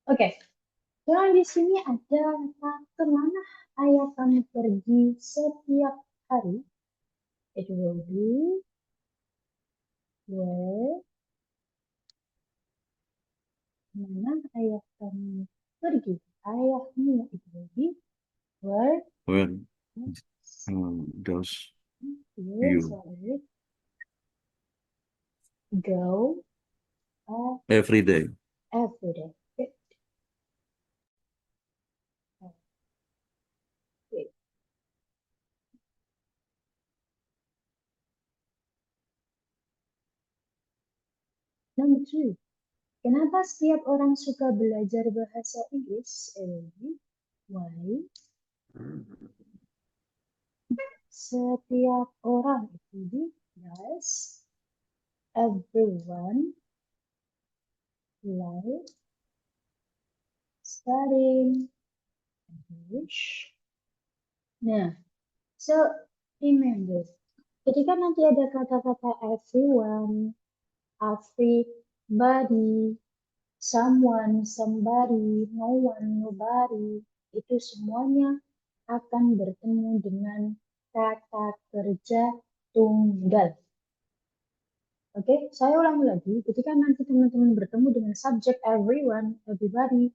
Oke, sekarang di sini ada kata kemana ayah kamu pergi setiap hari? It will be where. Mana ayah kamu pergi? Ayahmu it will be where. Where does Yes, you go every day? every day. Good. Okay. Number 2. Kenapa setiap orang suka belajar bahasa Inggris? Why? Setiap orang itu does everyone like studying English? Nah, so remember, ketika nanti ada kata-kata everyone, everybody, someone, somebody, no one, nobody, itu semuanya akan bertemu dengan kata kerja tunggal. Oke, saya ulangi lagi. Ketika nanti teman-teman bertemu dengan subjek everyone, everybody,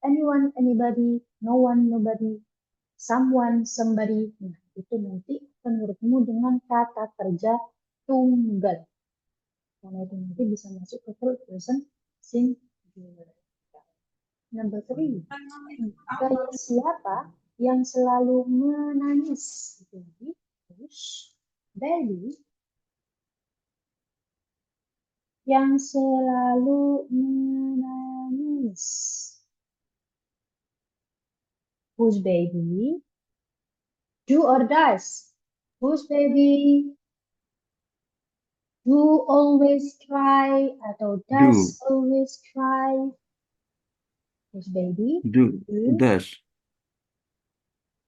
anyone, anybody, no one, nobody, someone, somebody, nah itu nanti akan bertemu dengan kata kerja tunggal. Karena itu nanti bisa masuk ke third person singular. Number 3. Bayi siapa yang selalu menangis? Jadi, baby yang selalu menangis. Whose baby? Do or does? Whose baby? Do always cry atau does always cry? Whose baby? Do does.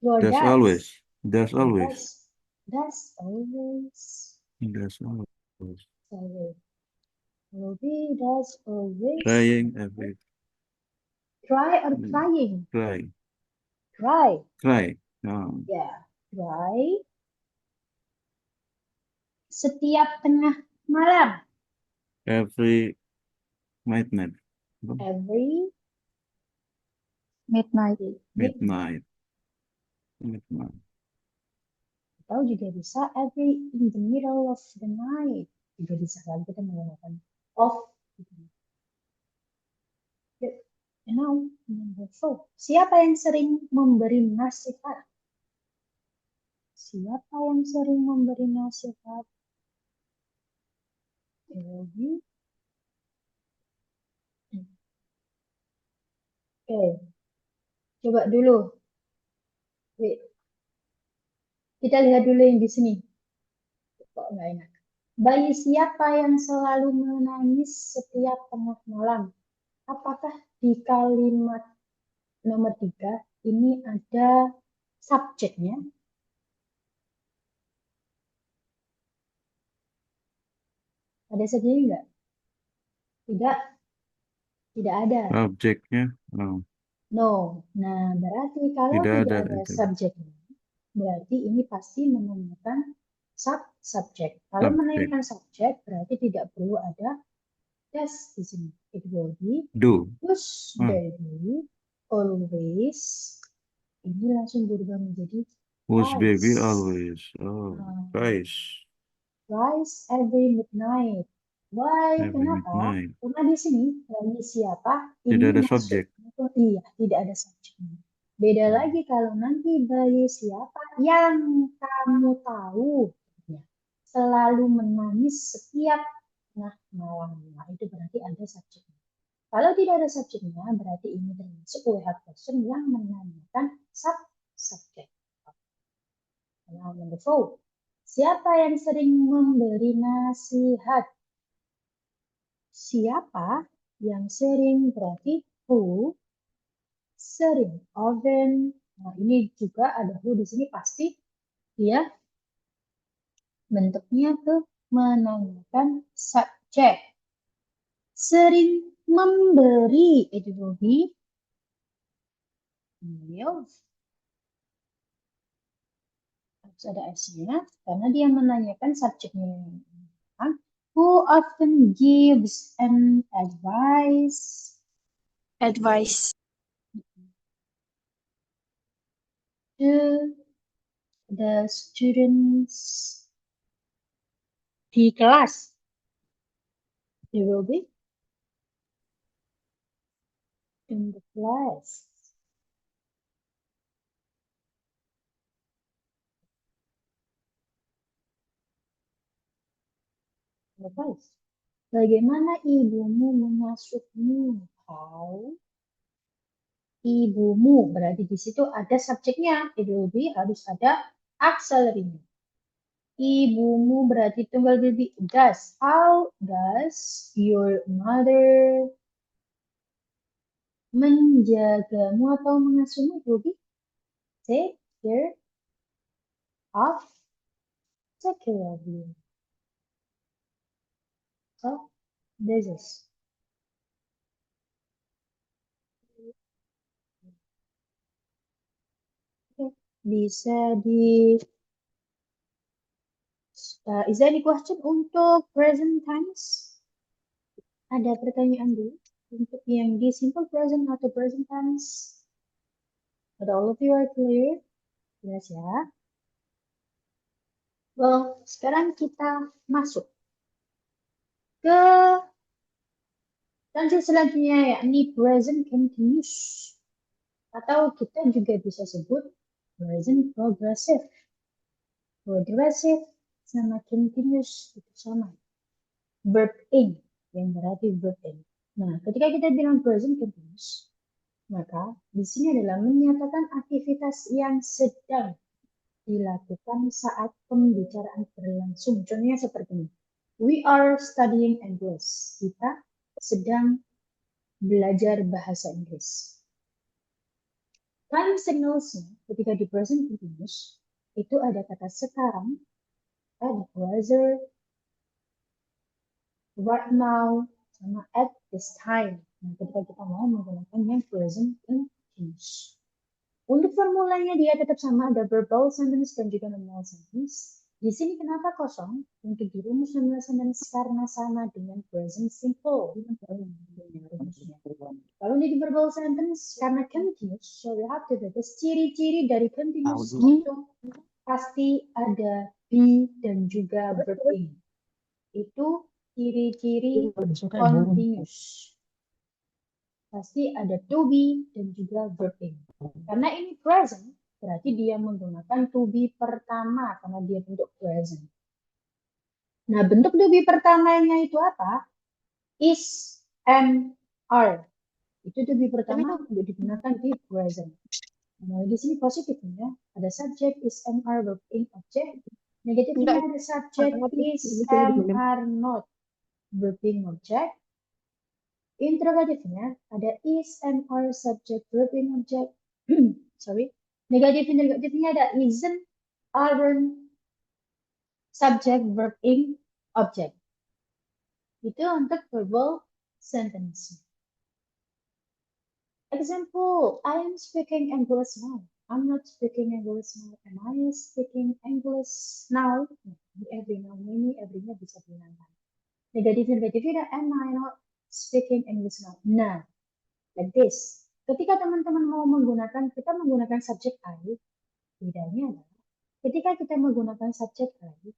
Or Does does? always. Does always. Does always. Does always. Sorry. Ruby does always. Crying every. Cry or crying? Cry. Cry. Cry. No. Ya, cry. Setiap tengah malam. Every midnight. Every midnight. Midnight. Midnight. Atau juga bisa every in the middle of the night. Juga bisa kalau kita menggunakan of. And now, number 4. Siapa yang sering memberi nasihat? Siapa yang sering memberi nasihat? Oke. Coba dulu. Wait. Kita lihat dulu yang di sini. Kok nggak enak. Bayi siapa yang selalu menangis setiap tengah malam? Apakah di kalimat nomor 3 ini ada subjeknya? Ada subjeknya enggak? Tidak. Tidak ada. Subjeknya. No. No. Nah, berarti kalau tidak ada subjeknya, berarti ini pasti menggunakan subjek. Kalau menaikkan subjek, berarti tidak perlu ada das di sini. It will be whose baby always. Ini langsung berubah menjadi whose baby always. Oh, guys. Rise every midnight. Why? Kenapa? Karena di sini bayi siapa? Tidak ada subjek. Iya, tidak ada subjeknya. Beda lagi kalau nanti bayi siapa yang kamu tahu selalu menangis setiap malam. Nah, itu berarti ada subjeknya. Kalau tidak ada subjeknya, berarti ini termasuk we have question yang menanyakan subjek. Nah, number 4. Siapa yang sering memberi nasihat? Siapa yang sering berarti who, sering, often. Nah, ini juga ada who di sini pasti dia bentuknya tuh menanyakan subjek. Sering memberi. It will be will. Harus ada S-nya karena dia menanyakan subjeknya. Who often gives an advice? Advice. To the students di kelas. It will be in the class. Advice. Bagaimana ibumu mengasuhmu? How? Ibumu berarti di situ ada subjeknya. It will be harus ada auxiliary-nya. Ibumu berarti tunggal will be does. How does your mother menjagamu atau mengasuhmu? It will be take care of, take care of you. So this is. Okay. Bisa di is there any question untuk present tense? Ada pertanyaan dulu untuk yang di simple present atau present tense? But all of you are clear? Jelas ya? Well, sekarang kita masuk ke tense selanjutnya, yakni present continuous. Atau kita juga bisa sebut present progressive. Progressive sama continuous itu sama. Verb in, yang berarti verb in. Nah, ketika kita bilang present continuous, maka di sini adalah menyatakan aktivitas yang sedang dilakukan saat pembicaraan berlangsung. Contohnya seperti ini. We are studying English. Kita sedang belajar bahasa Inggris. Time signals-nya ketika di present continuous itu ada kata sekarang, ada whether, right now, sama at this time. Nah, ketika kita mau menggunakan yang present continuous. Untuk formulanya dia tetap sama, ada verbal sentence dan juga normal sentence. Di sini kenapa kosong? Untuk di rumus normal sentence karena sama dengan present simple. Kalau di verbal sentence karena continuous, so we have to bagus. Ciri-ciri dari continuous itu pasti ada be dan juga verb in. Itu ciri-ciri continuous. Pasti ada to be dan juga verb in. Karena ini present, berarti dia menggunakan to be pertama karena dia bentuk present. Nah, bentuk to be pertamanya itu apa? Is, am, are. Itu to be pertama untuk digunakan di present. Nah, di sini positifnya ada subject, is, am, are, verb in, object. Negatifnya ada subject, is, am, are, not, verb in, object. Interrogatifnya ada is, am, are, subject, verb in, object. Sorry. Negatifnya ada isn't, aren't, subject, verb in, object. Itu untuk verbal sentence. Example, I am speaking English now. I'm not speaking English now. Am I speaking English now? Every now, every-nya bisa dihilangkan. Negatifnya am I not speaking English now? Nah, like this. Ketika teman-teman mau menggunakan, kita menggunakan subjek I, bedanya adalah ketika kita menggunakan subjek I,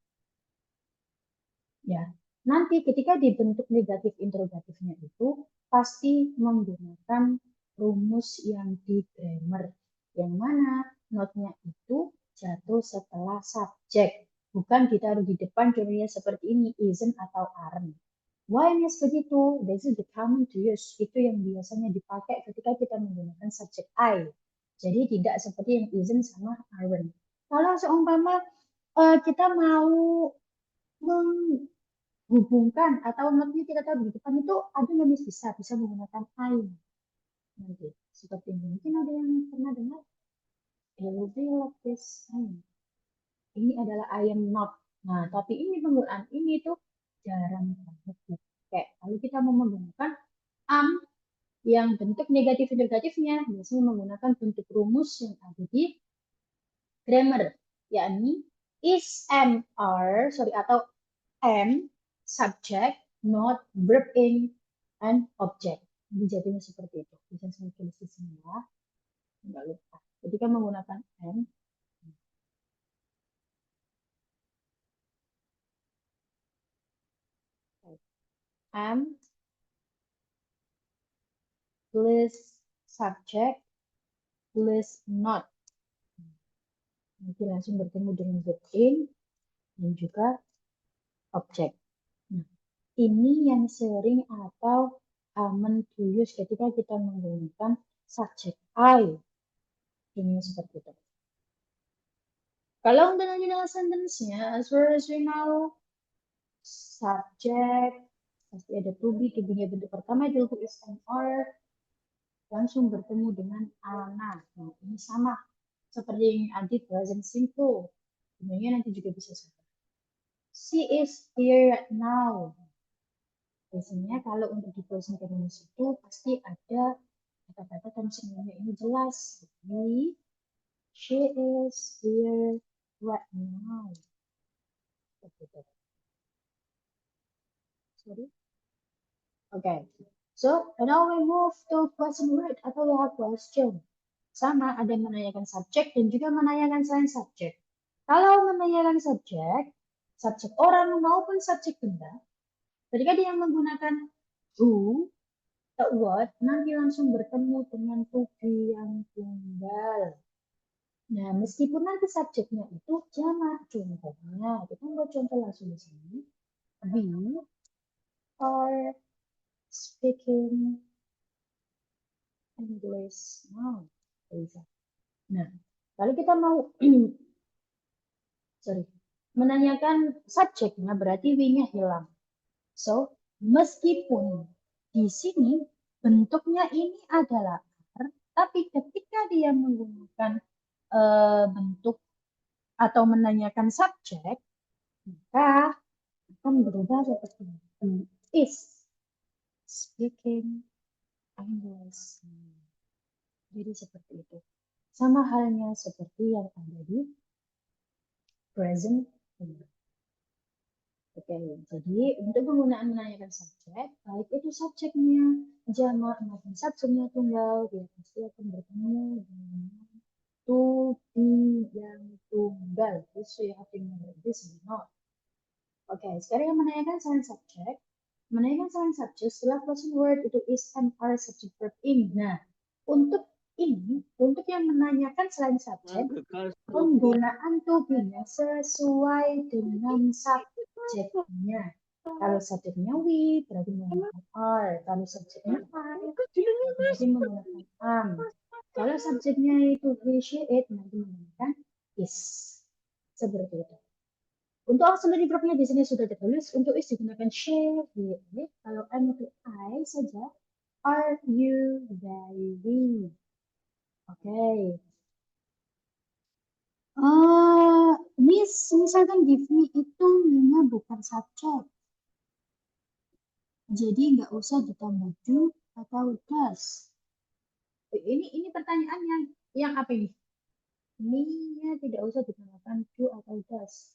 ya, nanti ketika dibentuk negatif interrogatifnya itu pasti menggunakan rumus yang di grammar, yang mana not-nya itu jatuh setelah subjek, bukan ditaruh di depan contohnya seperti ini, isn't atau aren't. Why-nya begitu? This is the common to use. Itu yang biasanya dipakai ketika kita menggunakan subjek I. Jadi tidak seperti yang isn't sama aren't. Kalau seumpama kita mau menghubungkan atau not-nya kita taruh di depan itu ada yang bisa menggunakan I. Nanti seperti ini. Mungkin ada yang pernah dengar? It will be like this. Ini adalah I am not. Nah, tapi ini penggunaan ini tuh jarang banget dipakai. Kalau kita ketika mau menggunakan am yang bentuk negatif-negatifnya biasanya menggunakan bentuk rumus yang ada di grammar, yakni is am are atau am subject not verb in and object. Jadi jadinya seperti itu. Bisa saya tulis di sini ya. Enggak lupa. Ketika menggunakan am plus subject plus not. Nanti langsung bertemu dengan verb in dan juga object. Nah, ini yang sering atau common to use ketika kita menggunakan subject I. Ini seperti itu. Kalau untuk general sentence-nya, as far as we know, subject pasti ada to be-nya bentuk pertama itu is and are, langsung bertemu dengan ana. Nah, ini sama seperti yang anti present simple. Sebenarnya nanti juga bisa sama. She is here right now. Biasanya kalau untuk di present continuous itu pasti ada kata-kata tensinya ini jelas. Jadi, she is here right now. Sorry. Okay. So, now we move to question word atau we have question. Sama, ada yang menanyakan subjek dan juga menanyakan selain subjek. Kalau menanyakan subjek orang maupun subjek benda, ketika dia menggunakan who, atau what, nanti langsung bertemu dengan to be yang tunggal. Nah, meskipun nanti subjeknya itu jamak, contohnya, kita buat contoh langsung di sini. We are speaking English now. Nah, kalau kita mau menanyakan subjeknya berarti we-nya hilang. So, meskipun di sini bentuknya ini adalah are, tapi ketika dia menggunakan bentuk atau menanyakan subjek, maka akan berubah seperti ini. Is speaking English. Jadi seperti itu. Sama halnya seperti yang ada di present tense. Oke, jadi untuk penggunaan menanyakan subjek, baik itu subjeknya jamak maupun subjeknya tunggal, dia pasti akan bertemu dengan to be yang tunggal. So you have to remember this or not. Oke, sekarang yang menanyakan selain subjek. Menanyakan selain subjek setelah question word itu is and are subject verb in. Nah, untuk ini, untuk yang menanyakan selain subjek, penggunaan to be-nya sesuai dengan subjeknya. Kalau subjeknya we, berarti menggunakan are. Kalau subjeknya I, berarti menggunakan am. Kalau subjeknya itu he, she, it, nanti menggunakan is. Seperti itu. Untuk auxiliary verb-nya di sini sudah tertulis. Untuk is digunakan she, he, it. Kalau am itu I saja. Are you, they, we. Oke. Misalkan give me itu nya bukan subjek. Jadi nggak usah ditambah do atau does. Ini pertanyaan yang apa ini? Ini tidak usah ditambahkan do atau does.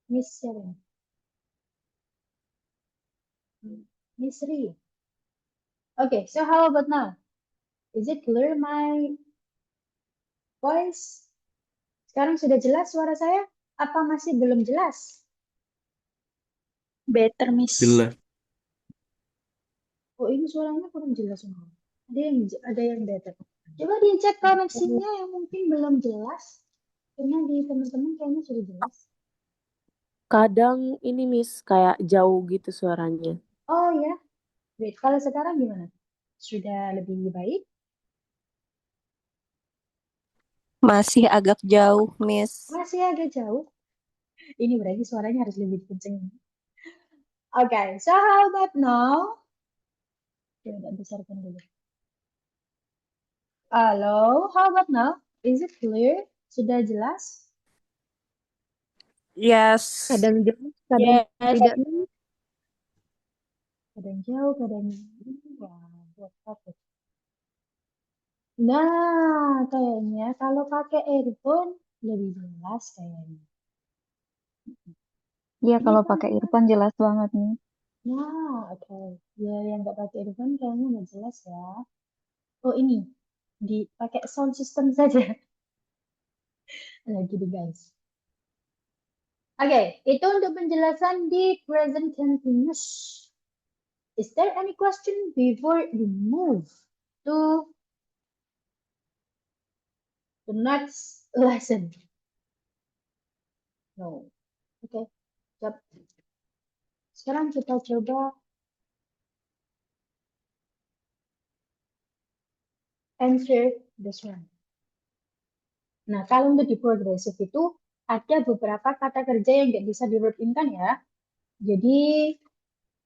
Miss siapa? Miss Ri. Okay, so how about now? Is it clear my voice? Sekarang sudah jelas suara saya? Apa masih belum jelas? Better, Miss. Jelas. Oh, ini suaranya kurang jelas semua. Ada yang better. Coba dicek koneksinya yang mungkin belum jelas. Karena di teman-teman kayaknya sudah jelas. Kadang ini Miss kayak jauh gitu suaranya. Oh ya. Wait, kalau sekarang gimana? Sudah lebih baik? Masih agak jauh, Miss. Masih agak jauh. Ini berarti suaranya harus lebih kenceng. Okay, so how about now? Coba besarkan dulu. Halo, how about now? Is it clear? Sudah jelas? Yes. Kadang jauh, kadang Yes. tidak nih. Kadang jauh, kadang wah, buat apa? Nah, kayaknya kalau pakai earphone lebih jelas kayaknya. Iya, Ini kalau kan, pakai earphone jelas banget nih. nah, oke. Ya, yang nggak pakai earphone kayaknya nggak jelas ya. Oh, ini dipakai sound system saja. Lagi di guys. Oke, itu untuk penjelasan di present continuous. Is there any question before we move to the next lesson? No. Oke, siap. Sekarang kita coba answer this one. Nah, kalau untuk di progressive itu ada beberapa kata kerja yang nggak bisa di verb in kan ya. Jadi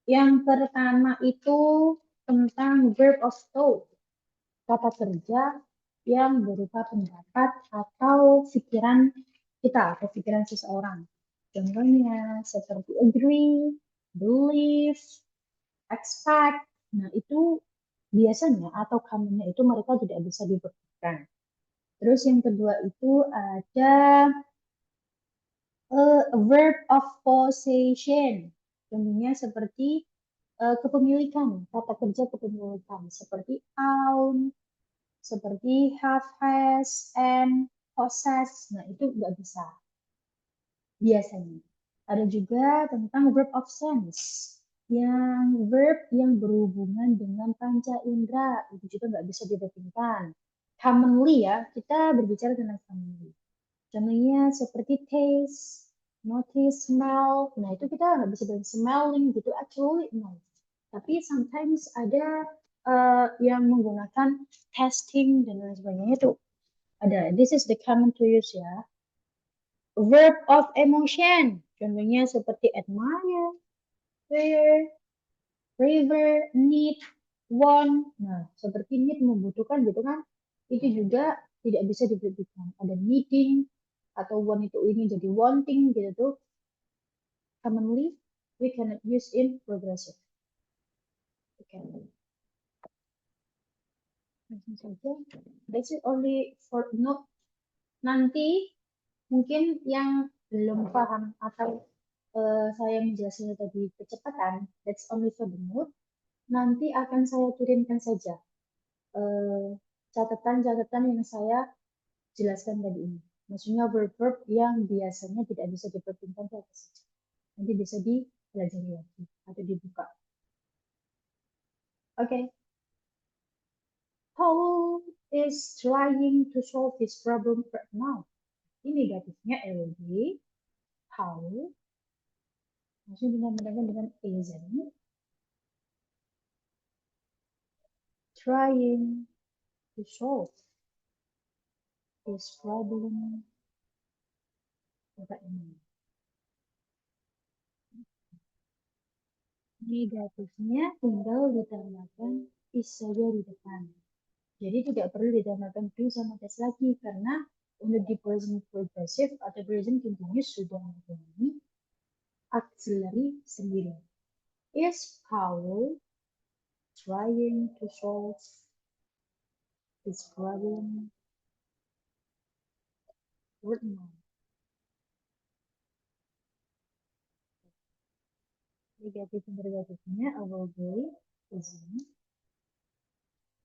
yang pertama itu tentang verb of thought, kata kerja yang berupa pendapat atau pikiran kita atau pikiran seseorang. Contohnya seperti agree, believe, expect. Nah, itu biasanya atau commonnya itu mereka tidak bisa dibuktikan. Terus yang kedua itu ada verb of possession. Contohnya seperti kepemilikan, kata kerja kepemilikan. Seperti own, seperti have, has, and possess. Nah, itu nggak bisa biasanya. Ada juga tentang verb of sense. Yang verb yang berhubungan dengan panca indera. Itu juga nggak bisa dibandingkan. Commonly ya, kita berbicara tentang commonly. Contohnya seperti taste, notice, smell. Nah, itu kita nggak bisa bilang smelling gitu. Actually, no. Tapi sometimes ada yang menggunakan testing dan lain sebagainya itu ada. This is the common to use ya. Verb of emotion. Contohnya seperti admire, fear, prefer, need, want. Nah, seperti need membutuhkan gitu kan. Itu juga tidak bisa diberikan. Ada needing atau want itu ini jadi wanting gitu tuh. Commonly we cannot use in progressive. Okay. Langsung saja. That's it only for note. Nanti mungkin yang belum paham atau saya menjelaskan tadi kecepatan, that's only for the mood. Nanti akan saya kirimkan saja catatan-catatan yang saya jelaskan tadi ini. Maksudnya verb-verb yang biasanya tidak bisa dipertimbangkan itu apa saja. Nanti bisa dipelajari lagi atau dibuka. Oke. Okay. Paul is trying to solve his problem right now. Ini negatifnya will be Paul. Maksudnya dengan isn't trying to solve his problem right now. Negatifnya tinggal ditambahkan is saja di depan. Jadi tidak perlu ditambahkan do sama das lagi karena untuk di present progressive atau present continuous sudah mempunyai auxiliary sendiri. Is Paul trying to solve his problem right now? Negatif interrogatifnya will be isn't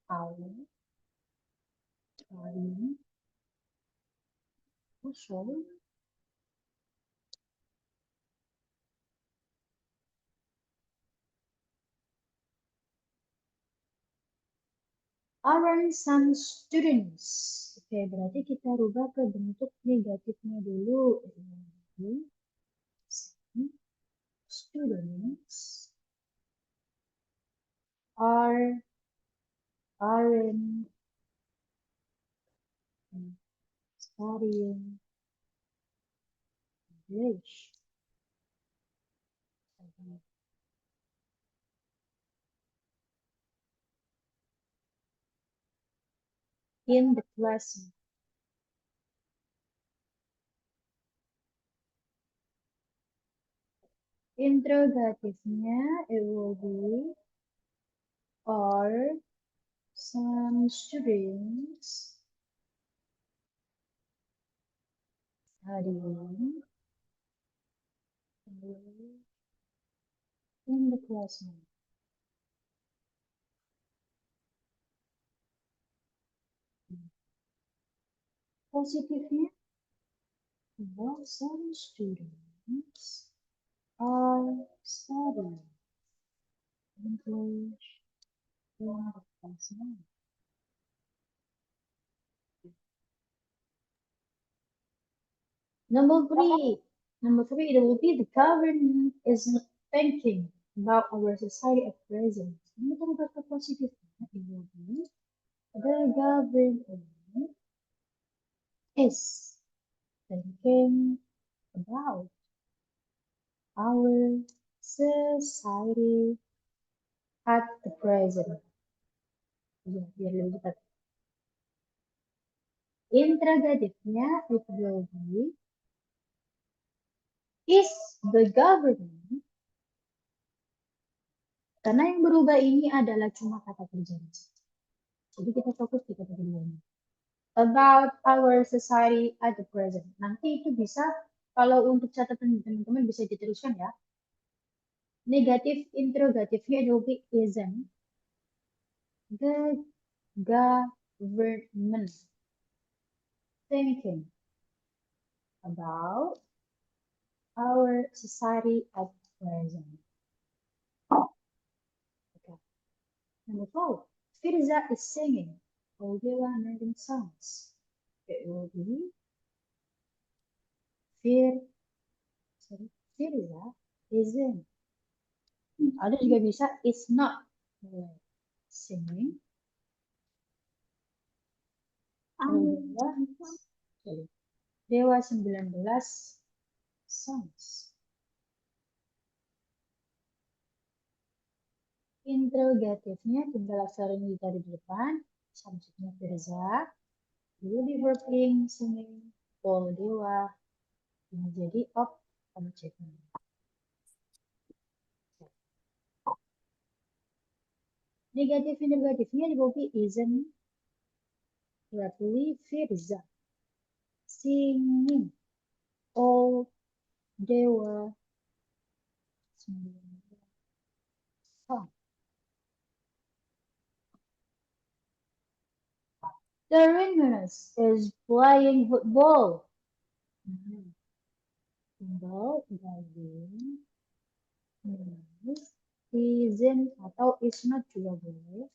Paul trying to solve aren't some students. Oke, berarti kita rubah ke bentuk negatifnya dulu. Students aren't studying English in the classroom. Interrogatifnya it will be are some students studying in the classroom. Positifnya, well, some students are studying English in the classroom. Number three, it will be the government is not thinking about our society at present. Ini kan kata positifnya, it will be the government is thinking about our society at the present. Ya, biar lebih cepat. Interrogatifnya it will be is the government. Karena yang berubah ini adalah cuma kata kerjanya. Jadi kita fokus di kata kerjanya. About our society at the present. Nanti itu bisa, kalau untuk catatan teman-teman bisa diteruskan ya. Negatif interrogatifnya it will be isn't the government thinking about our society at present. Okay. Number 4, Firza is singing Oldewa American songs. It will be Firza isn't. Ada juga bisa is not singing Dewa 19 songs. Interrogatifnya tinggal aksarin kita di depan. Subjeknya Firza. Will be verb playing singing Paul Dewa. Ini jadi objeknya. Negatif interrogatifnya di bawah isn't correctly Firza singing all Dewa song. The Ringness is playing football. Football diving isn't atau is not juga boleh.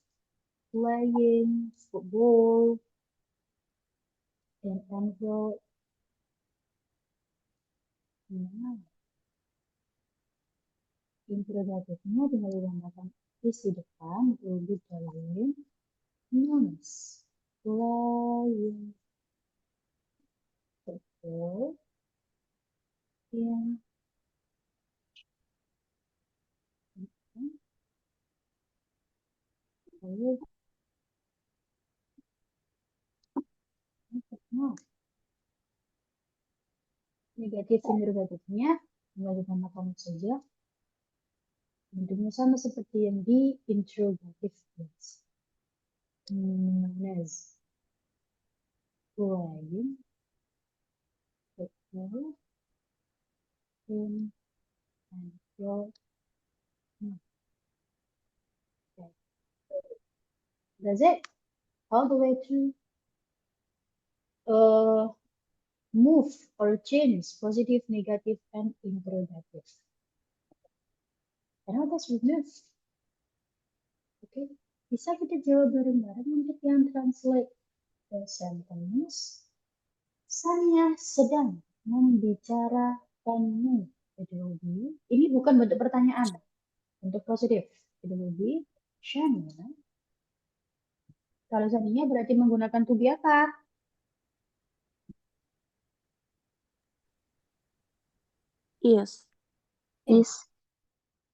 Playing football in Anfield. Interrogatifnya tinggal ditambahkan is di depan, will be playing nouns. Playing football in negatif interrogatifnya tinggal ditambahkan saja. Bentuknya sama seperti yang di interrogatif case. Nes playing football in Anfield. Okay. That's it. All the way to move or change positive, negative, and interrogative. And how does we move? Okay. Bisa kita jawab bareng-bareng untuk yang translate the sentence. Saya sedang membicarakanmu. Ini bukan bentuk pertanyaan. Untuk positif. It will be Shania. Kalau seandainya berarti menggunakan to be apa? Yes. Is.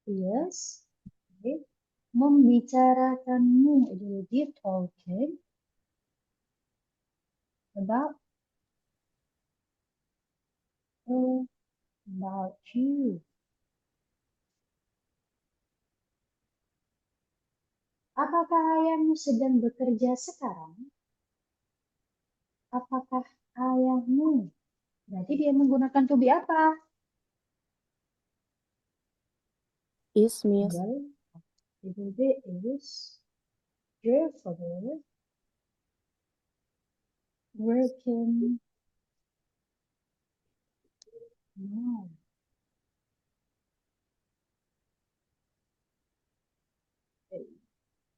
Yes. Okay. Membicarakanmu. It will be talking about you. Apakah ayahmu sedang bekerja sekarang? Apakah ayahmu? Berarti dia menggunakan to be apa? Is, Miss. Well, it will be is your father working now.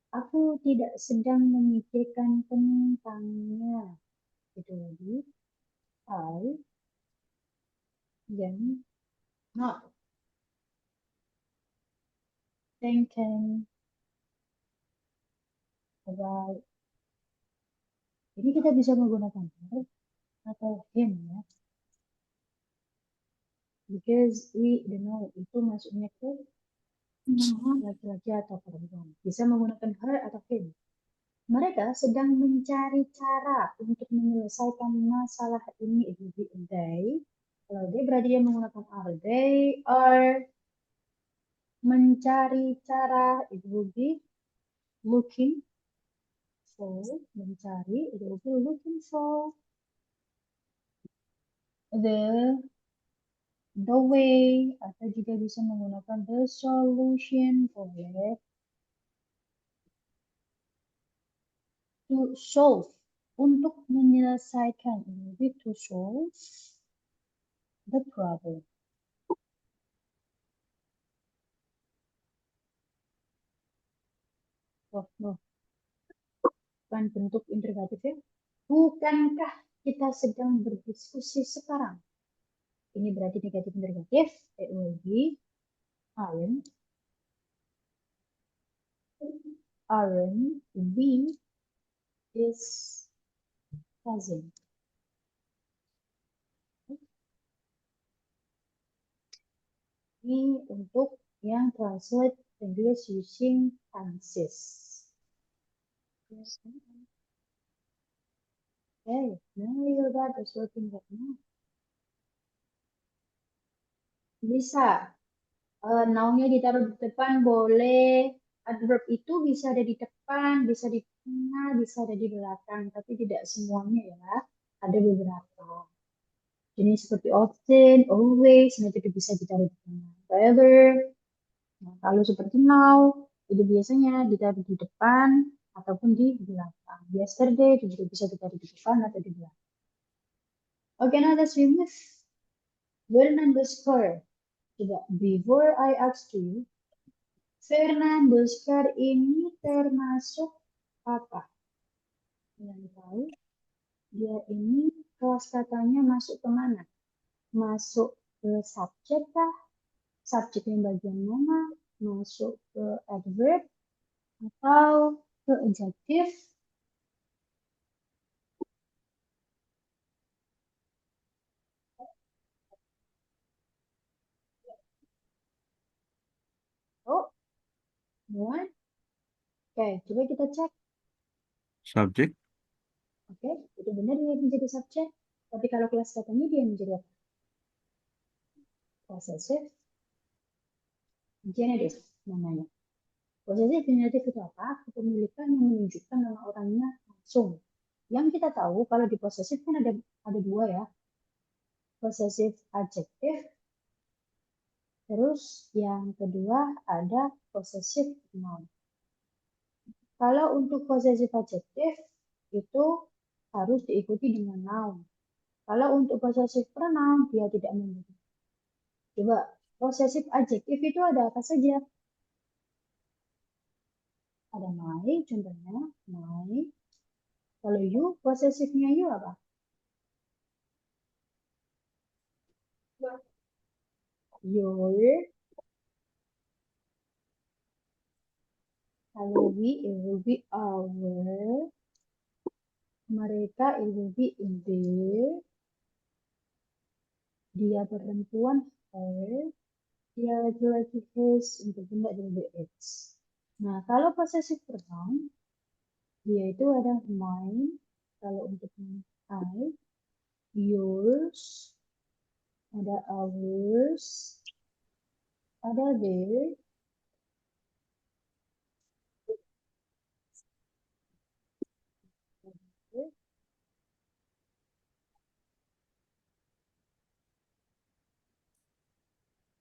Aku tidak sedang memikirkan tentangnya. Itu lagi. I am not thinking about. Jadi kita bisa menggunakan her atau him ya. Because we don't know itu masuknya ke laki-laki atau perempuan. Bisa menggunakan her atau him. Mereka sedang mencari cara untuk menyelesaikan masalah ini. It will be they. Kalau they berarti dia menggunakan are. They are mencari cara. It will be looking for. Mencari. It will be looking for the way. Atau juga bisa menggunakan the solution for it. To solve. Untuk menyelesaikan. It will be to solve the problem. Oh. Bukan bentuk interrogatif ya. Bukankah kita sedang berdiskusi sekarang? Ini berarti negatif interrogatif. It will be aren't we discussing. Ini untuk yang translate English using tenses. Okay, now your dad is working right now. Bisa. Noun-nya ditaruh di depan boleh. Adverb itu bisa ada di depan, bisa di tengah, bisa ada di belakang, tapi tidak semuanya ya. Ada beberapa. Jenis seperti often, always, nah itu bisa ditaruh di tengah. However, nah, kalau seperti now, itu biasanya ditaruh di depan ataupun di belakang. Yesterday juga bisa ditaruh di depan atau di belakang. Oke, now let's move. Fernando score. Coba, before I ask you, Fernando score ini termasuk apa? Yang tahu, dia ini kelas katanya masuk ke mana? Masuk ke subjek kah? Subjek yang bagian mana? Masuk ke adverb atau ke adjektif? Oh, one. Oke, coba kita cek. Subject. Oke, itu benar dia menjadi subjek. Tapi kalau kelas katanya dia menjadi apa? Possessive genitive namanya. Possessive genitive itu apa? Kepemilikan yang menunjukkan nama orangnya langsung. Yang kita tahu kalau di possessive kan ada dua ya. Possessive adjective. Terus yang kedua ada possessive noun. Kalau untuk possessive adjective itu harus diikuti dengan noun. Kalau untuk possessive pronoun dia tidak memiliki. Coba possessive adjective itu ada apa saja? Ada my, contohnya my. Kalau you, possessive-nya you apa? Your. Kalau we, it will be our. Mereka, it will be their. Dia perempuan, her. Dia laki-laki, his. Untuk benda, it will be its. Nah, kalau possessive pronoun, dia itu ada mine. Kalau untuk I, yours, ada ours, ada their,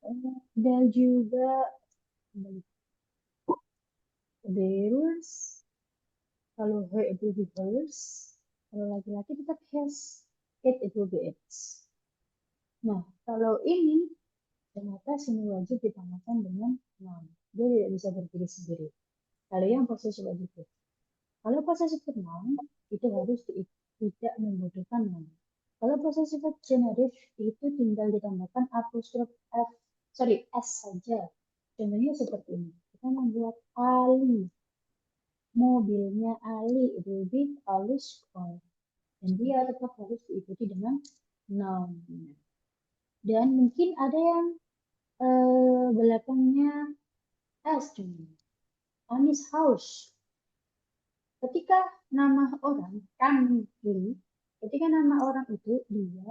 Ada juga bears. Kalau her it will be hers. Kalau laki-laki tetap has. It will be its. Nah, kalau ini ternyata sini wajib ditambahkan dengan noun. Dia tidak bisa berdiri sendiri. Kalau yang possessive adjective. Kalau possessive noun itu harus tidak membutuhkan noun. Kalau possessive generative itu tinggal ditambahkan apostrophe s saja. Contohnya seperti ini. Kita membuat Ali. Mobilnya Ali, it will be Ali's car. Dan dia tetap harus diikuti dengan noun. Dan mungkin ada yang belakangnya S, Anis house. Ketika nama orang, ketika nama orang itu dia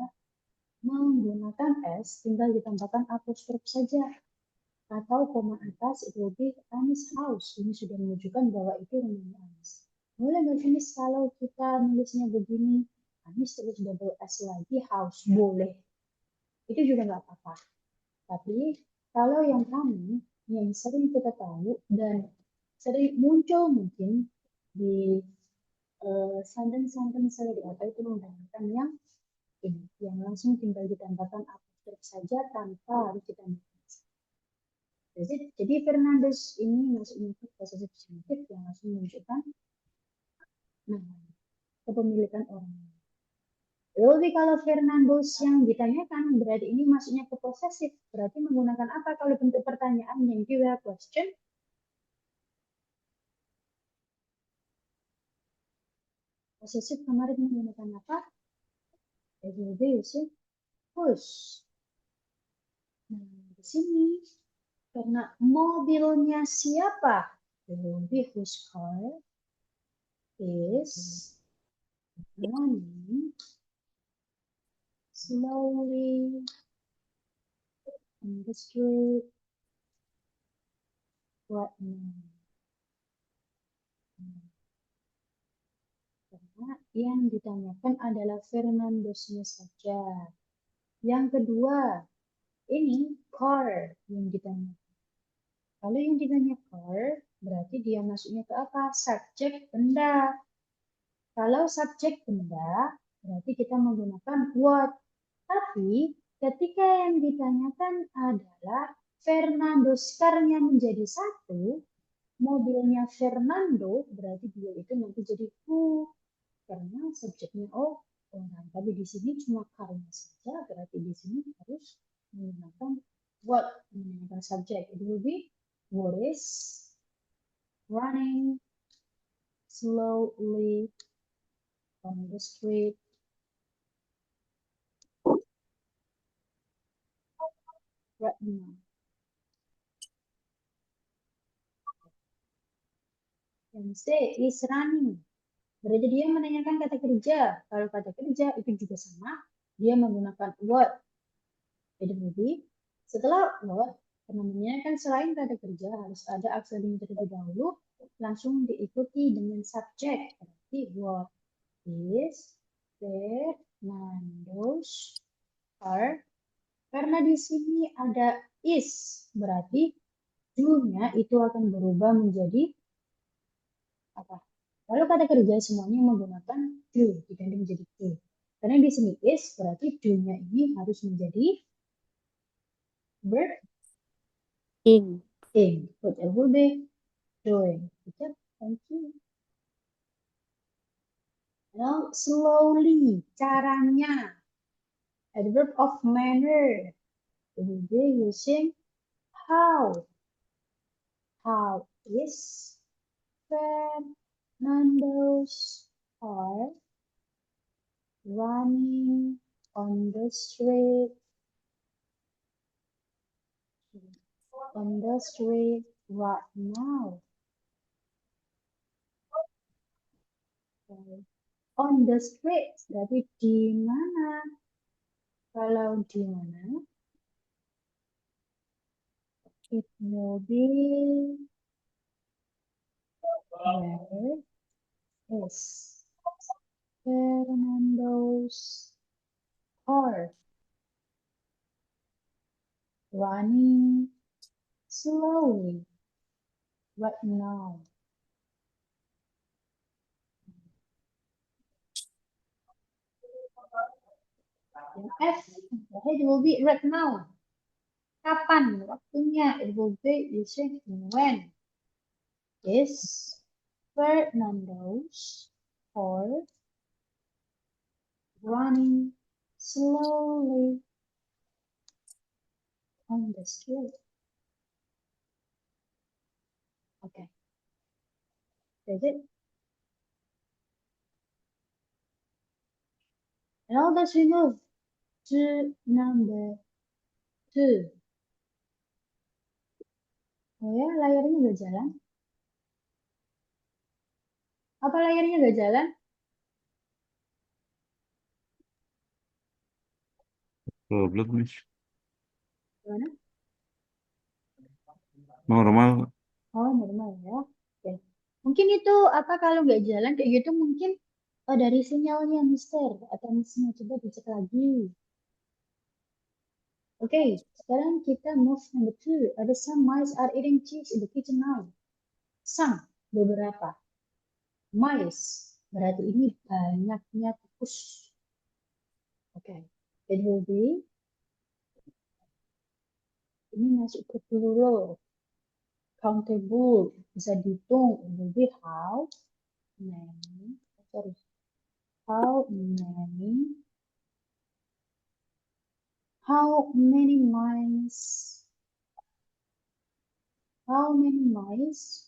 menggunakan S, tinggal ditambahkan apostrophe saja. Atau koma atas, itu lebih Anis house. Ini sudah menunjukkan bahwa itu namanya Anis. Boleh nggak Anis kalau kita nulisnya begini, Anis terus double S lagi, house. Boleh. Itu juga nggak apa-apa. Tapi kalau yang kami, yang sering kita tahu dan sering muncul mungkin di santen-santen saya di apa itu menggunakan yang ini, yang langsung tinggal ditambahkan apostrophe saja tanpa harus ditambahkan. Jadi Fernandes ini masuknya ke possessive generative yang langsung menunjukkan kepemilikan orang. Lalu kalau Fernandes yang ditanyakan berarti ini masuknya ke possessive, berarti menggunakan apa kalau bentuk pertanyaan yang juga question? Possessive kemarin menggunakan apa? It will be using whose. Nah, di sini karena mobilnya siapa? It will be whose car is running slowly on the street right now. Karena yang ditanyakan adalah Fernandosnya saja. Yang kedua, ini car yang ditanyakan. Kalau yang ditanya car, berarti dia masuknya ke apa? Subjek benda. Kalau subjek benda, berarti kita menggunakan what. Tapi ketika yang ditanyakan adalah Fernando car-nya menjadi satu, mobilnya Fernando, berarti dia itu nanti jadi who. Karena subjeknya orang. Tapi di sini cuma car-nya saja, berarti di sini harus menggunakan what, menggunakan subjek. It will be what is running slowly on the street right now. And say is running. Berarti dia menanyakan kata kerja. Kalau kata kerja itu juga sama. Dia menggunakan what. It will be setelah what, karena menanyakan selain kata kerja harus ada aksara yang terlebih dahulu, langsung diikuti dengan subjek. Berarti what is Fernando's car. Karena di sini ada is, berarti do-nya itu akan berubah menjadi apa? Kalau kata kerja semuanya menggunakan do, diganti menjadi do. Karena di sini is, berarti do-nya ini harus menjadi verb Ing. But it will be doing. Okay, thank you. Now slowly, caranya. Adverb of manner. It will be using how. How is Fernando's car running on the street right now? Okay. On the street, berarti di mana? Kalau di mana? It will be where is Fernando's car? running slowly right now. Yang F, it will be right now. Kapan waktunya? It will be using when. Is Fernando's or running slowly on the street. Okay. That's it. Now let's move to number 2. Oh ya, layarnya nggak jalan. Apa layarnya nggak jalan? Goblok, Miss. Gimana? Normal. Oh, normal ya. Oke. Mungkin itu apa kalau nggak jalan kayak gitu mungkin dari sinyalnya Mister atau Missnya coba dicek lagi. Oke, sekarang kita move number 2. Ada some mice are eating cheese in the kitchen now. Some, beberapa. Mice, berarti ini banyaknya tikus. Oke, it will be, ini masuk ke plural. Countable, bisa dihitung. It will be how many, sorry, how many mice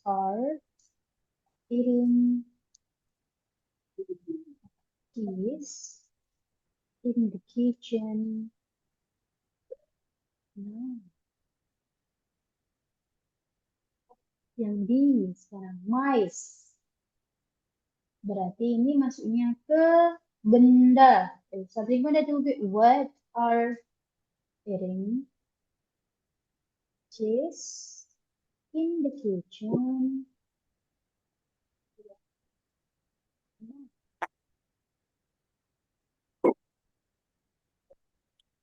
are eating cheese in the kitchen? No. Yang D sekarang mice. Berarti ini masuknya ke benda. Something benda itu what are eating cheese in the kitchen?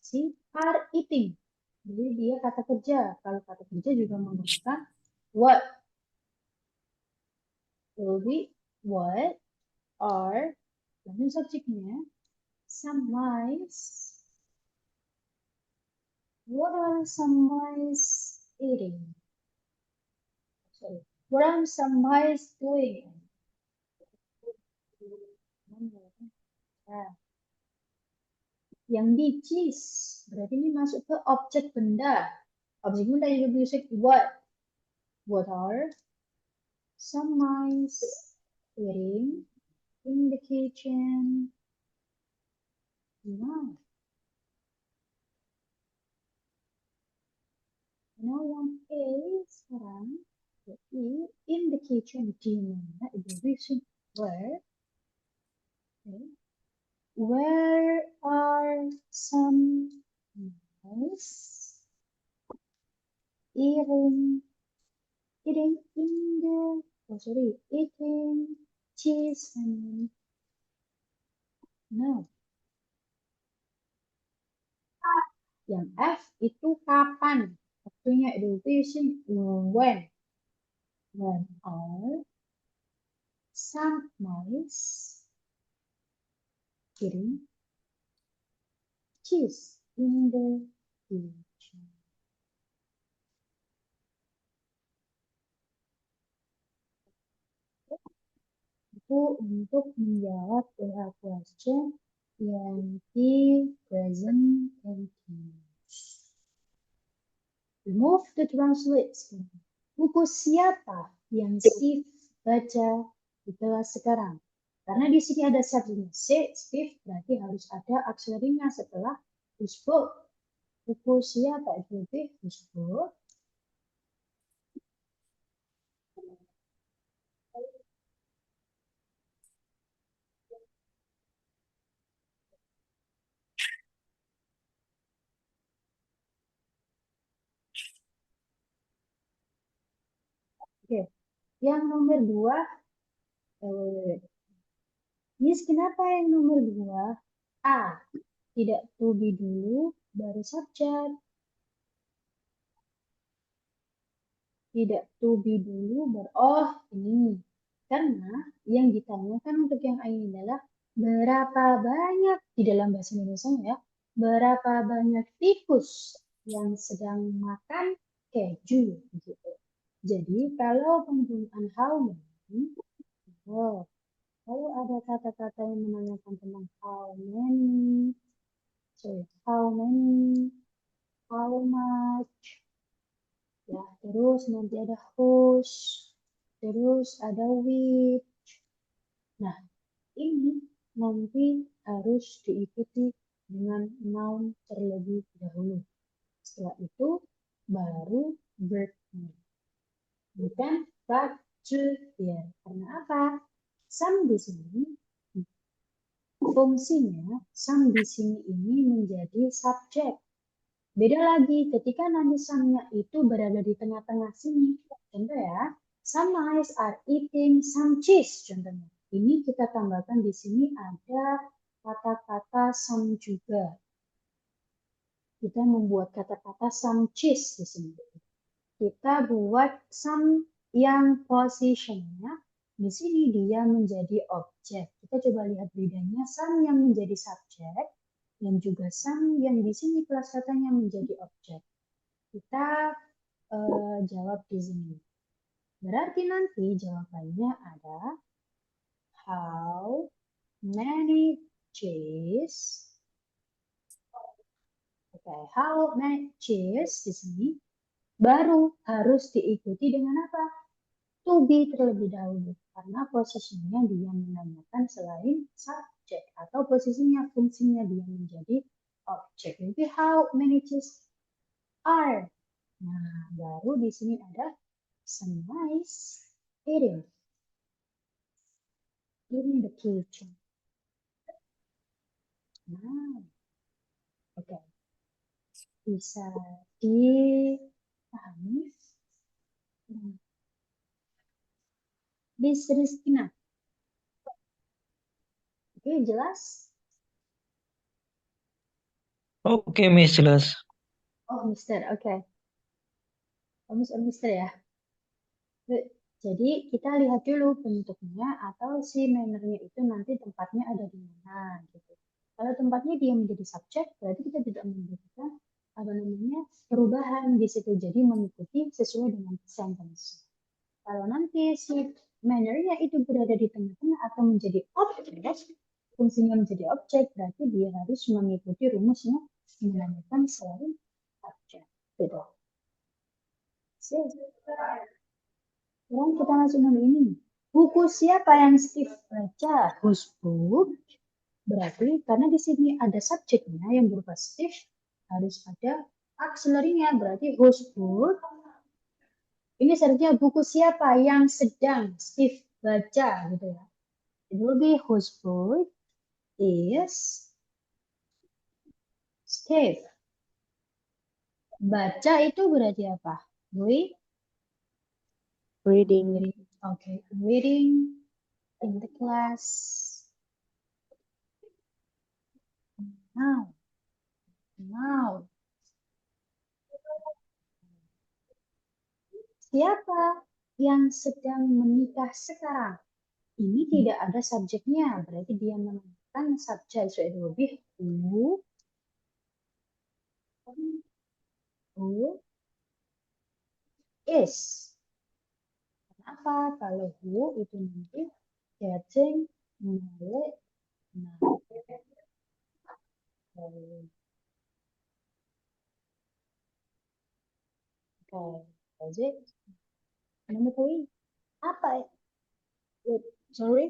Si are eating. Jadi dia kata kerja. Kalau kata kerja juga menggunakan what. Will be what are, langsung subjeknya, some mice. What are some mice eating? Sorry. What are some mice doing? Nah, yang di cheese berarti ini masuk ke objek benda. Objek benda juga bisa what? What are some mice eating in the kitchen? Nah, now yang A sekarang in the kitchen di mana? Itu bisa where? Okay. Where are some mice eating in the eating cheese and no. Yang F itu kapan? Waktunya it will be using when. When are some mice eating cheese in the kitchen? Itu untuk menjawab question yang di present continuous. We move to translate. Buku siapa yang Steve baca di kelas sekarang? Karena di sini ada subjeknya Steve, berarti harus ada auxiliary-nya setelah whose book. Buku siapa itu lebih whose book. Oke, yang nomor 2, Miss, kenapa yang nomor 2? A, tidak to be dulu, baru subjek. Tidak to be dulu oh ini. Karena yang ditanyakan untuk yang ini adalah berapa banyak di dalam bahasa Indonesia ya, berapa banyak tikus yang sedang makan keju gitu. Jadi kalau penggunaan how many, oh, kalau ada kata-kata yang menanyakan tentang how many, how many, how much, ya terus nanti ada whose, terus ada which. Nah, ini nanti harus diikuti dengan noun terlebih dahulu. Setelah itu baru verb-nya. Bukan but to ya. Karena apa? Some di sini fungsinya some di sini ini menjadi subjek. Beda lagi ketika nanti some-nya itu berada di tengah-tengah sini. Contoh ya, some mice are eating some cheese. Contohnya. Ini kita tambahkan di sini ada kata-kata some juga. Kita membuat kata-kata some cheese di sini. Kita buat some yang positionnya di sini dia menjadi objek. Kita coba lihat bedanya some yang menjadi subjek dan juga some yang di sini kelas katanya menjadi objek. Kita jawab di sini. Berarti nanti jawabannya ada how many cheese. Oke, how many cheese di sini baru harus diikuti dengan apa? To be terlebih dahulu. Karena posisinya dia menanyakan selain subjek atau posisinya fungsinya dia menjadi objek. Jadi how many cheese are. Nah, baru di sini ada some mice eating in the kitchen. Nah, oke. Bisa dipahami? Miss Rizkina. Oke, jelas? Oke, Miss, jelas. Oh, Mister, oke. Oh, Mister ya. Jadi kita lihat dulu bentuknya atau si mannernya itu nanti tempatnya ada di mana gitu. Kalau tempatnya dia menjadi subjek, berarti kita tidak membutuhkan apa namanya perubahan di situ. Jadi mengikuti sesuai dengan sentence. Kalau nanti si mannernya itu berada di tengah-tengah atau menjadi objek, fungsinya menjadi objek, berarti dia harus mengikuti rumusnya menanyakan selain subjek. Gitu. Sekarang kita masuk nomor ini. Buku siapa yang Steve baca? Whose book? Berarti karena di sini ada subjeknya yang berupa Steve, harus ada auxiliary-nya. Berarti whose book? Ini seharusnya buku siapa yang sedang Steve baca gitu ya. It will be whose book is Steve. Baca itu berarti apa? Reading. Okay, reading in the class. Now. Siapa yang sedang menikah sekarang? Ini tidak ada subjeknya, berarti dia menentukan subjek. So it will be who is. Kenapa? Kalau who itu nanti getting married now. Oke, jadi nomor 3 apa? Sorry.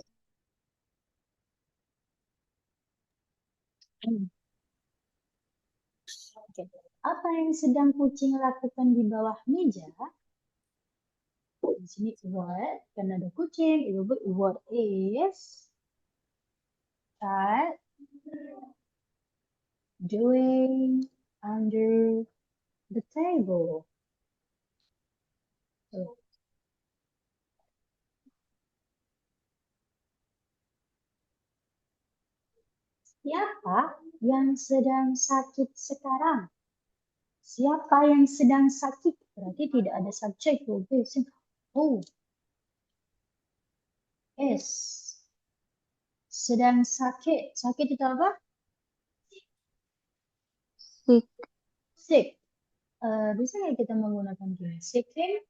Oke. Apa yang sedang kucing lakukan di bawah meja? Di sini what, karena ada kucing, itu what is cat doing under the table? So, siapa yang sedang sakit sekarang? Siapa yang sedang sakit? berarti tidak ada subjek. Will be simple. Oh, S. Sedang sakit. Sakit itu apa? Sick. Sick. Bisa nggak kita menggunakan dia? Sick him?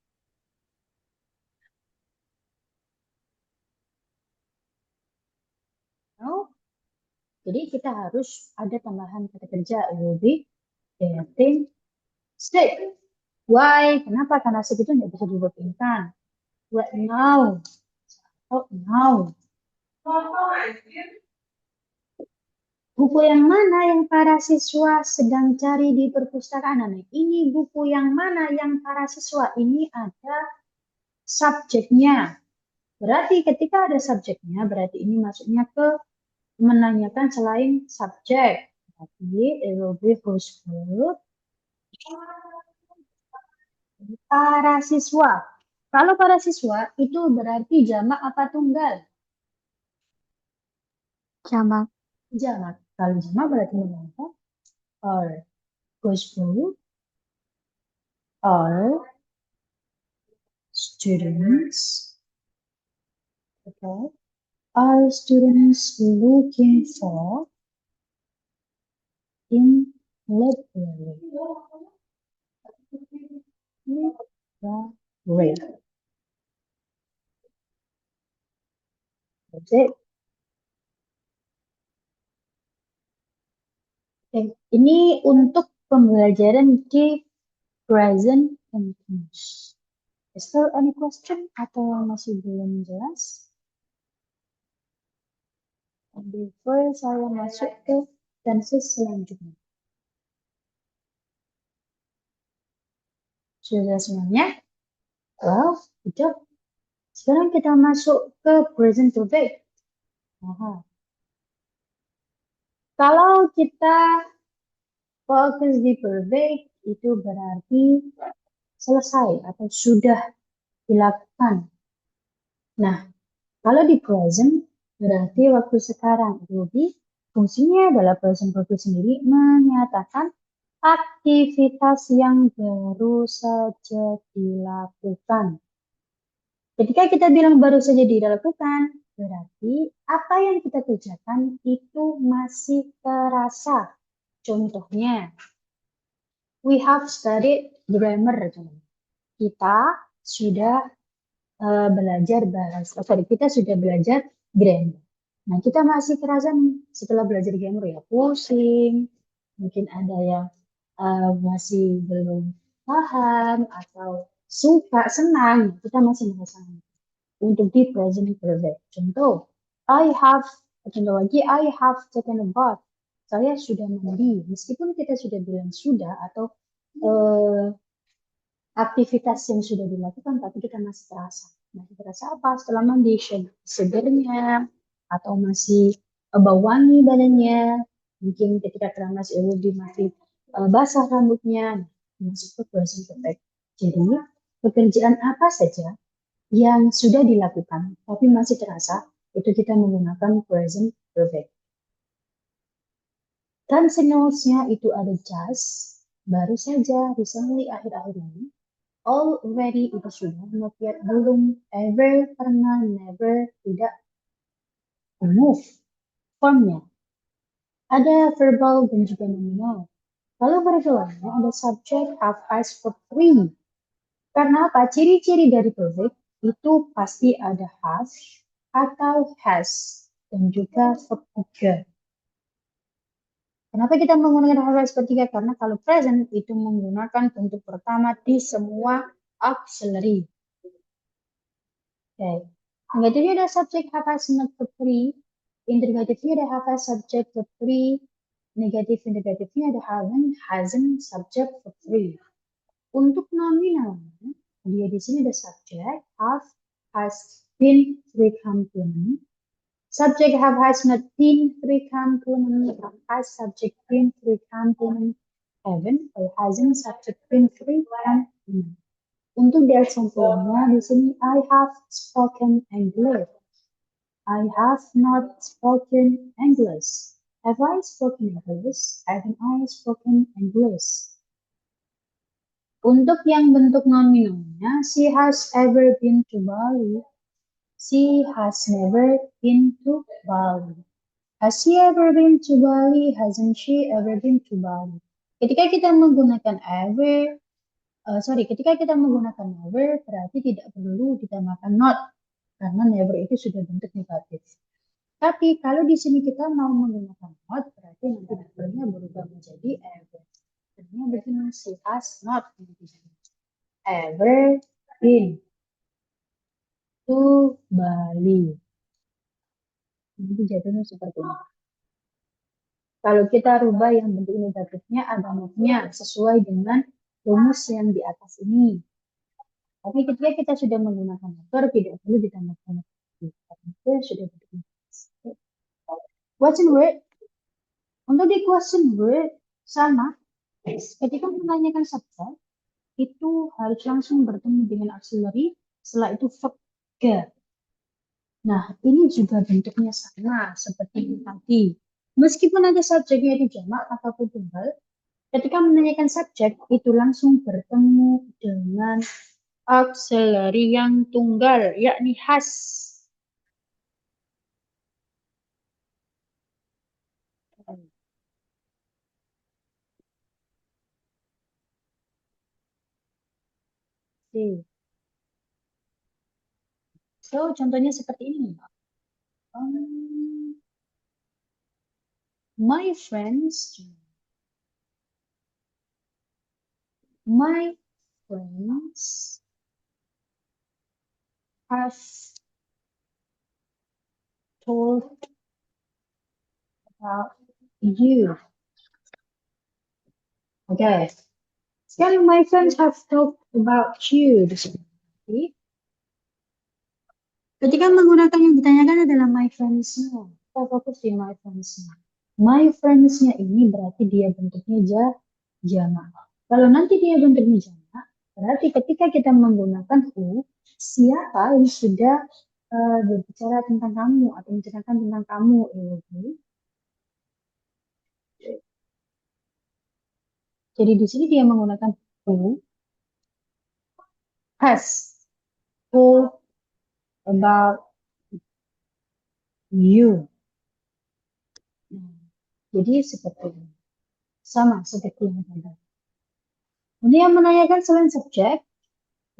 No. Jadi kita harus ada tambahan kata kerja. Will be getting sick. Why? Kenapa? Karena sick itu nggak bisa dibuat-buatkan. Right now. Oh, now. Buku yang mana yang para siswa sedang cari di perpustakaan? Nah, ini buku yang mana yang para siswa ini ada subjeknya. Berarti ketika ada subjeknya, berarti ini masuknya ke menanyakan selain subjek. Berarti it will be whose group? Para siswa. Kalau para siswa itu berarti jamak apa tunggal? Jamak. Jamak. Kalau jamak berarti apa? Or. Whose group? Or. Students. Okay. Are students looking for in library? Library. That's it. Okay. Ini untuk pembelajaran di present continuous. Is there any question atau masih belum jelas? Before saya masuk ke tenses selanjutnya. Sudah semuanya? Well, udah. Sekarang kita masuk ke present perfect. Aha. Kalau kita fokus di perfect, itu berarti selesai atau sudah dilakukan. Nah, kalau di present, berarti waktu sekarang. Jadi, fungsinya adalah present perfect sendiri menyatakan aktivitas yang baru saja dilakukan. Ketika kita bilang baru saja dilakukan, berarti apa yang kita kerjakan itu masih terasa. Contohnya, we have studied grammar. Kita sudah belajar bahasa, kita sudah belajar grammar. Nah, kita masih terasa setelah belajar grammar ya pusing, mungkin ada yang masih belum paham atau suka, senang, kita masih merasa untuk di present perfect. Contoh, contoh lagi, I have taken a bath. Saya sudah mandi. Meskipun kita sudah bilang sudah atau aktivitas yang sudah dilakukan, tapi kita masih terasa. Masih terasa apa? Setelah mandi, segernya, atau masih bau wangi badannya. Mungkin ketika keramas lebih masih basah rambutnya. Masuk ke present perfect. Jadi, pekerjaan apa saja yang sudah dilakukan, tapi masih terasa, itu kita menggunakan present perfect. Dan signalsnya itu ada just, baru saja, recently, akhir-akhir ini, already itu sudah, not yet, belum, ever, pernah, never, tidak, move, formnya. Ada verbal dan juga nominal. Kalau verbalnya ada subject, have, has, verb, three. Karena apa? Ciri-ciri dari perfect itu pasti ada have atau has dan juga verb 3. Kenapa kita menggunakan have, has, verb 3? Karena kalau present itu menggunakan bentuk pertama di semua auxiliary. Okay. Negatifnya ada subject have, has, not verb 3. Interrogatifnya ada have, has, subject verb 3. Negatifnya ada haven't, hasn't, subject verb 3. Untuk nominalnya, dia di sini ada subject, have, has been, three complement. Subject have, has not been, three complement. Has subject been, three complement. Haven't or hasn't subject been, three complement. Untuk di example-nya, di sini I have spoken English. I have not spoken English. Have I spoken English? Haven't I spoken English? Untuk yang bentuk nominalnya, she has ever been to Bali. She has never been to Bali. Has she ever been to Bali? Hasn't she ever been to Bali? Ketika kita menggunakan ever, ketika kita menggunakan never, berarti tidak perlu ditambahkan not, karena never itu sudah bentuk negatif. Tapi kalau di sini kita mau menggunakan not, berarti nanti nevernya berubah menjadi ever. Artinya begini, she has not ever been to Bali. Jadi jadinya seperti ini. Kalau kita rubah yang bentuk negatifnya ada not-nya sesuai dengan rumus yang di atas ini. Tapi ketika kita sudah menggunakan never, tidak perlu ditambahkan negatif. Karena itu sudah bentuk negatif. Question word. Untuk di question word, sama. Ketika menanyakan subjek, itu harus langsung bertemu dengan auxiliary, setelah itu verb get. Nah, ini juga bentuknya sama seperti tadi. Meskipun ada subjeknya itu jamak ataupun tunggal, ketika menanyakan subjek, itu langsung bertemu dengan auxiliary yang tunggal, yakni has. Oke. So, contohnya seperti ini. My friends have told about you. Okay. Sekarang my friends have talked about you. Jadi, ketika menggunakan yang ditanyakan adalah my friends-nya. Kita fokus di my friends-nya. My friends-nya ini berarti dia bentuknya jamak. Kalau nanti dia bentuknya jamak, berarti ketika kita menggunakan who, siapa yang sudah berbicara tentang kamu atau menceritakan tentang kamu ini. Jadi di sini dia menggunakan who, has told about you. Jadi seperti ini. Sama seperti yang tadi. Ini yang menanyakan selain subjek,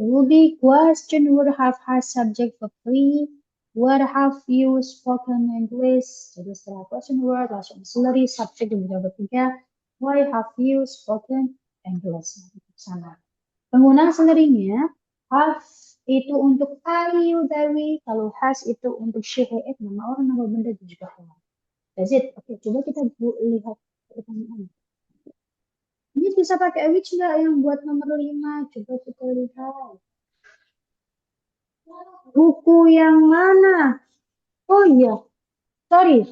will be question would have has subject for free. What have you spoken English? Jadi setelah question word langsung auxiliary subject yang sudah bertiga. Why have you spoken English? Sama. Penggunaan auxiliary-nya have itu untuk I, you, they. Kalau has itu untuk she, he, it, nama orang, nama benda dan juga hewan. That's it. Oke, coba kita lihat pertanyaan. Ini bisa pakai which nggak yang buat nomor 5? Coba kita lihat. Buku yang mana? Oh iya, sorry.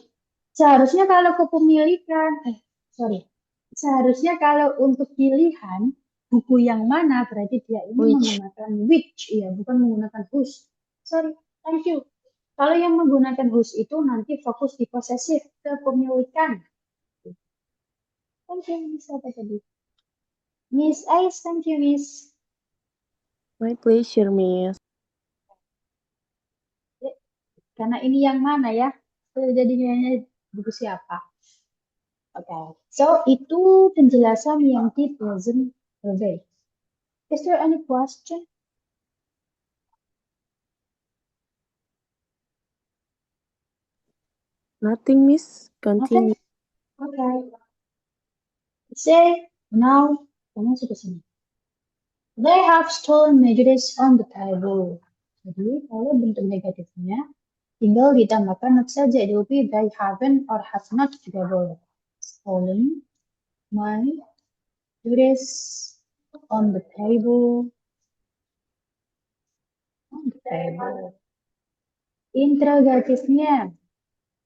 Seharusnya kalau kepemilikan, seharusnya kalau untuk pilihan buku yang mana berarti dia ini menggunakan which, ya, bukan menggunakan whose. Sorry, thank you. Kalau yang menggunakan whose itu nanti fokus di possessive, kepemilikan. Thank you, Miss. Apa tadi? Miss Ais, thank you, Miss. My pleasure, Miss. Karena ini yang mana ya? Jadinya buku siapa? Okay. So, itu penjelasan yang di present survey. Is there any question? Nothing, Miss. Continue. Okay. Say, now, kamu masuk ke sini. They have stolen majorities on the table. Jadi, kalau bentuk negatifnya, tinggal ditambahkan not saja. It will be they haven't or have not juga boleh. Stolen majorities on the table. Interrogatifnya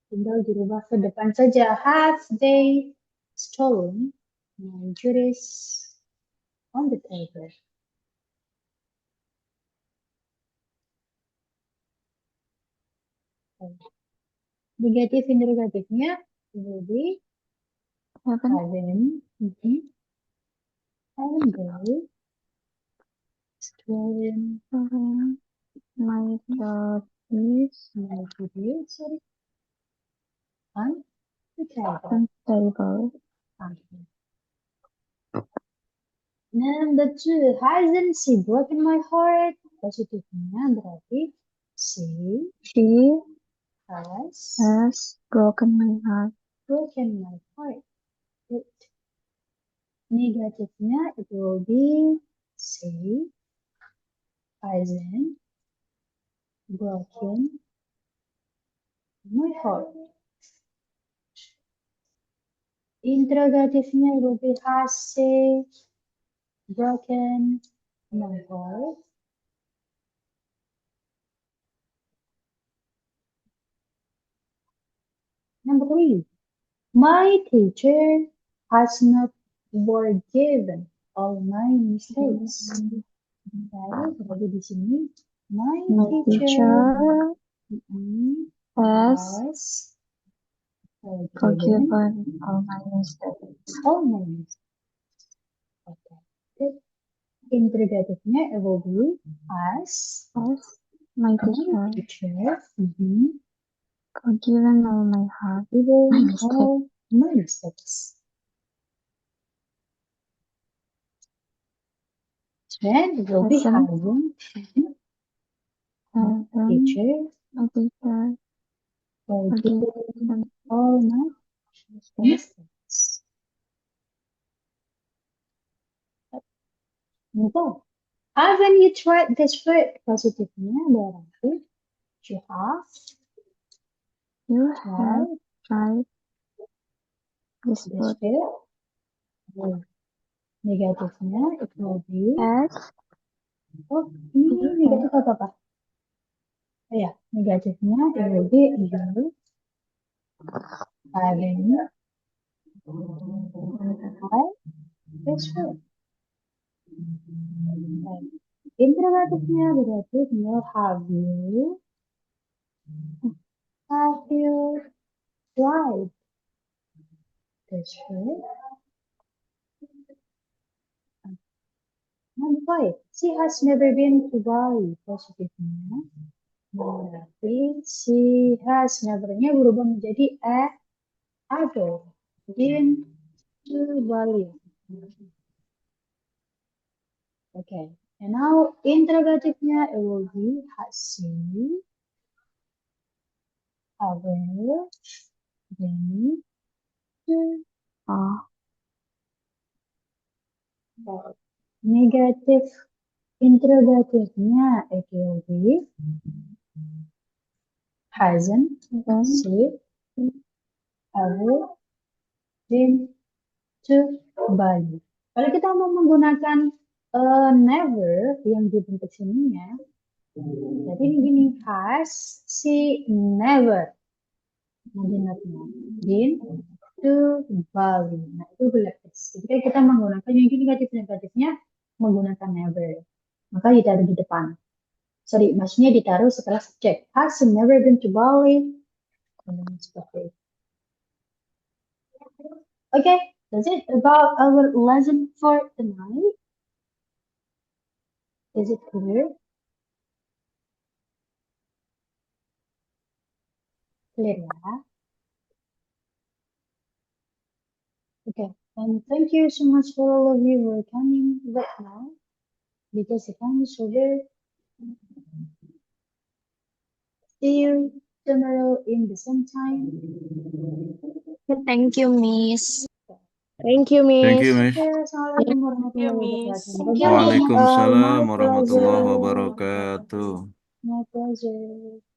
tinggal dirubah ke depan saja. Have they stolen majorities on the table? Negatif interrogatifnya will be haven't they Explain My God is my video. Sorry. Unforgettable. unstable. Number 2, hasn't she broken my heart? Positifnya berarti she She has has broken my heart. broken my heart. Good. Negatifnya it will be she hasn't broken my heart. Interrogatifnya it will be has she broken my heart. Number 3, my teacher has not forgiven all my mistakes. Oke, jadi di sini my My teacher teacher mm, has has forgiven forgiven all my mistakes. all my mistakes. Oke, good. Interrogatifnya it will be has Has my my teacher teacher forgiven all my heart. forgiven mistakes. all my mistakes. Then it will be Hasn't hasn't hasn't teacher my teacher forgiven forgiven all my mistakes. mistakes. Betul. Haven't you tried this food? Positifnya berarti you have You have tried tried this this food. food. Negatifnya it will be Has oh ini you negatif apa Pak? Oh ya, negatifnya it will be you haven't tried this food. Okay. Interrogatifnya berarti have you tried this food? Number 5, she has never been to Bali. Positifnya berarti she has never-nya berubah menjadi ever been to Bali. Okay, and now interrogatifnya it will be has she ever been to oh Bali? Negatif interrogatifnya it will be hasn't then she ever been to Bali. Kalau kita mau menggunakan never yang dibentuk sininya, jadi begini, has she never been to Bali. Nah, itu berlapis. Ketika kita menggunakan yang negatif-negatifnya menggunakan never, maka ditaruh di depan. Sorry, maksudnya ditaruh setelah subjek. Has she never been to Bali? Seperti itu. Okay, that's it about our lesson for tonight. Is it clear? Clear ya? Okay, and thank you so much for all of you who are coming right now. Because kami sudah see you tomorrow in the same time. thank you, Miss. Thank you, Thank you, Miss. Miss. Assalamualaikum warahmatullahi Miss. wabarakatuh. Thank you, Bye-bye. Waalaikumsalam My warahmatullahi pleasure. wabarakatuh. My pleasure.